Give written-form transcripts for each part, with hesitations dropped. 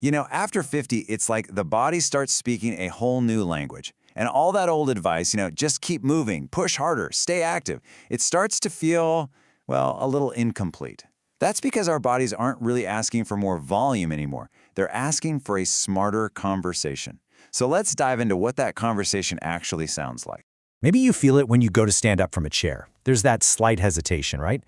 After 50, it's like the body starts speaking a whole new language. And all that old advice, just keep moving, push harder, stay active, it starts to feel, well, a little incomplete. That's because our bodies aren't really asking for more volume anymore. They're asking for a smarter conversation. So let's dive into what that conversation actually sounds like. Maybe you feel it when you go to stand up from a chair. There's that slight hesitation, right?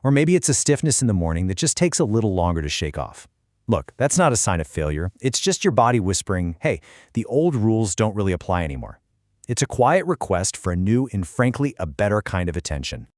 Or maybe it's a stiffness in the morning that just takes a little longer to shake off. Look, that's not a sign of failure. It's just your body whispering, hey, the old rules don't really apply anymore. It's a quiet request for a new and frankly a better kind of attention.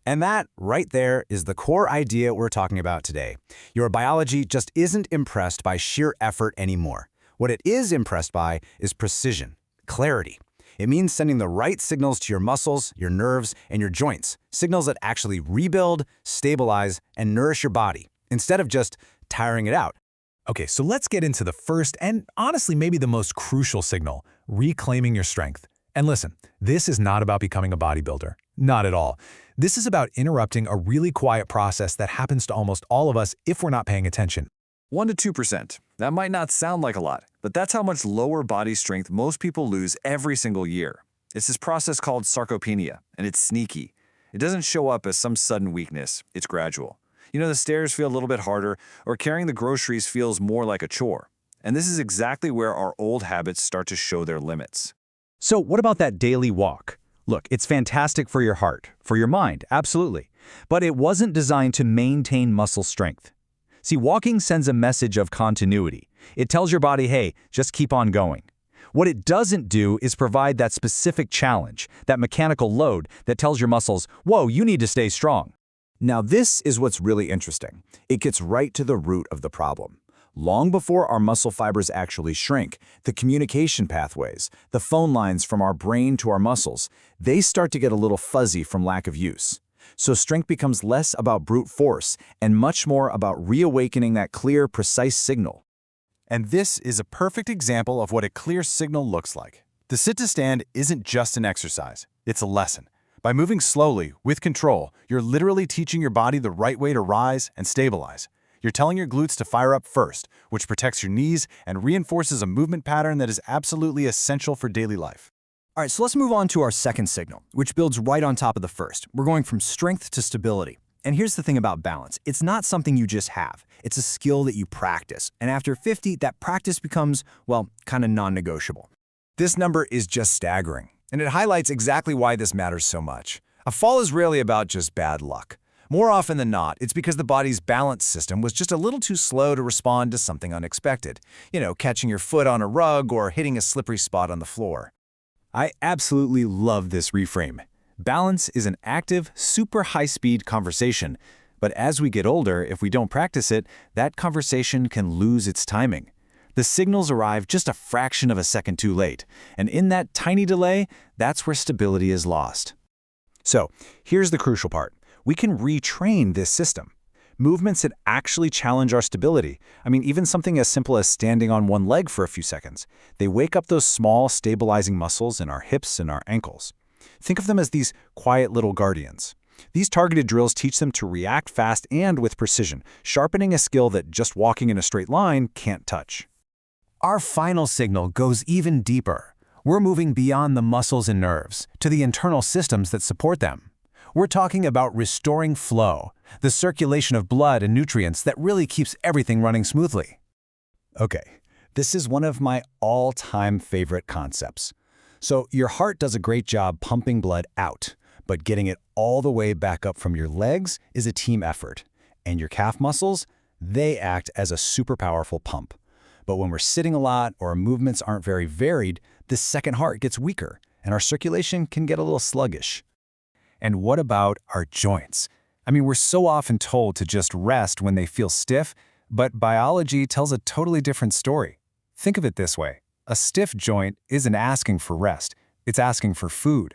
And that, right there, is the core idea we're talking about today. Your biology just isn't impressed by sheer effort anymore. What it is impressed by is precision, clarity. It means sending the right signals to your muscles, your nerves, and your joints, signals that actually rebuild, stabilize, and nourish your body, instead of just tiring it out. Okay, so let's get into the first and honestly maybe the most crucial signal, reclaiming your strength. And listen, this is not about becoming a bodybuilder. Not at all. This is about interrupting a really quiet process that happens to almost all of us if we're not paying attention. 1 to 2%. That might not sound like a lot, but that's how much lower body strength most people lose every single year. It's this process called sarcopenia, and it's sneaky. It doesn't show up as some sudden weakness. It's gradual. The stairs feel a little bit harder, or carrying the groceries feels more like a chore. And this is exactly where our old habits start to show their limits. So what about that daily walk? Look, it's fantastic for your heart, for your mind, absolutely. But it wasn't designed to maintain muscle strength. See, walking sends a message of continuity. It tells your body, hey, just keep on going. What it doesn't do is provide that specific challenge, that mechanical load that tells your muscles, whoa, you need to stay strong. Now this is what's really interesting. It gets right to the root of the problem. Long before our muscle fibers actually shrink, the communication pathways, the phone lines from our brain to our muscles, they start to get a little fuzzy from lack of use. So strength becomes less about brute force and much more about reawakening that clear, precise signal. And this is a perfect example of what a clear signal looks like. The sit-to-stand isn't just an exercise, it's a lesson. By moving slowly, with control, you're literally teaching your body the right way to rise and stabilize. You're telling your glutes to fire up first, which protects your knees and reinforces a movement pattern that is absolutely essential for daily life. All right, so let's move on to our second signal, which builds right on top of the first. We're going from strength to stability. And here's the thing about balance. It's not something you just have. It's a skill that you practice. And after 50, that practice becomes, well, kind of non-negotiable. This number is just staggering, and it highlights exactly why this matters so much. A fall is rarely about just bad luck. More often than not, it's because the body's balance system was just a little too slow to respond to something unexpected. Catching your foot on a rug or hitting a slippery spot on the floor. I absolutely love this reframe. Balance is an active, super high-speed conversation. But as we get older, if we don't practice it, that conversation can lose its timing. The signals arrive just a fraction of a second too late. And in that tiny delay, that's where stability is lost. So here's the crucial part. We can retrain this system. Movements that actually challenge our stability. Even something as simple as standing on one leg for a few seconds. They wake up those small, stabilizing muscles in our hips and our ankles. Think of them as these quiet little guardians. These targeted drills teach them to react fast and with precision, sharpening a skill that just walking in a straight line can't touch. Our final signal goes even deeper. We're moving beyond the muscles and nerves to the internal systems that support them. We're talking about restoring flow, the circulation of blood and nutrients that really keeps everything running smoothly. Okay, this is one of my all-time favorite concepts. So your heart does a great job pumping blood out, but getting it all the way back up from your legs is a team effort. And your calf muscles, they act as a super powerful pump. But when we're sitting a lot or our movements aren't very varied, this second heart gets weaker and our circulation can get a little sluggish. And what about our joints? We're so often told to just rest when they feel stiff, but biology tells a totally different story. Think of it this way. A stiff joint isn't asking for rest, it's asking for food.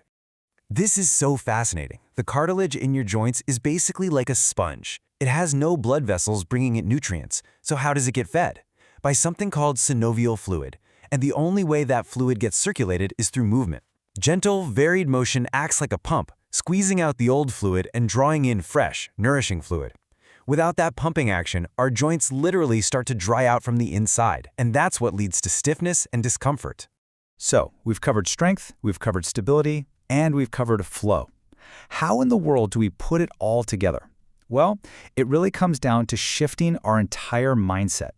This is so fascinating. The cartilage in your joints is basically like a sponge. It has no blood vessels bringing it nutrients. So how does it get fed? By something called synovial fluid. And the only way that fluid gets circulated is through movement. Gentle, varied motion acts like a pump, squeezing out the old fluid and drawing in fresh, nourishing fluid. Without that pumping action, our joints literally start to dry out from the inside, and that's what leads to stiffness and discomfort. So, we've covered strength, we've covered stability, and we've covered flow. How in the world do we put it all together? Well, it really comes down to shifting our entire mindset,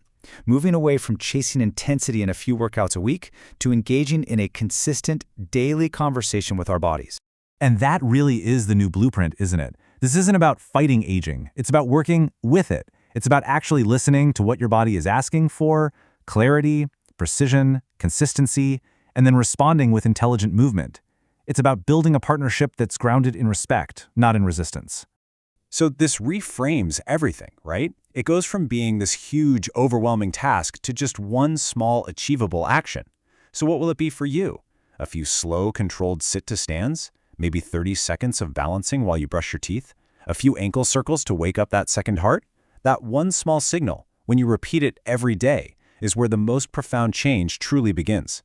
moving away from chasing intensity in a few workouts a week to engaging in a consistent daily conversation with our bodies. And that really is the new blueprint, isn't it? This isn't about fighting aging. It's about working with it. It's about actually listening to what your body is asking for, clarity, precision, consistency, and then responding with intelligent movement. It's about building a partnership that's grounded in respect, not in resistance. So this reframes everything, right? It goes from being this huge, overwhelming task to just one small, achievable action. So what will it be for you? A few slow, controlled sit-to-stands? Maybe 30 seconds of balancing while you brush your teeth? A few ankle circles to wake up that second heart? That one small signal, when you repeat it every day, is where the most profound change truly begins.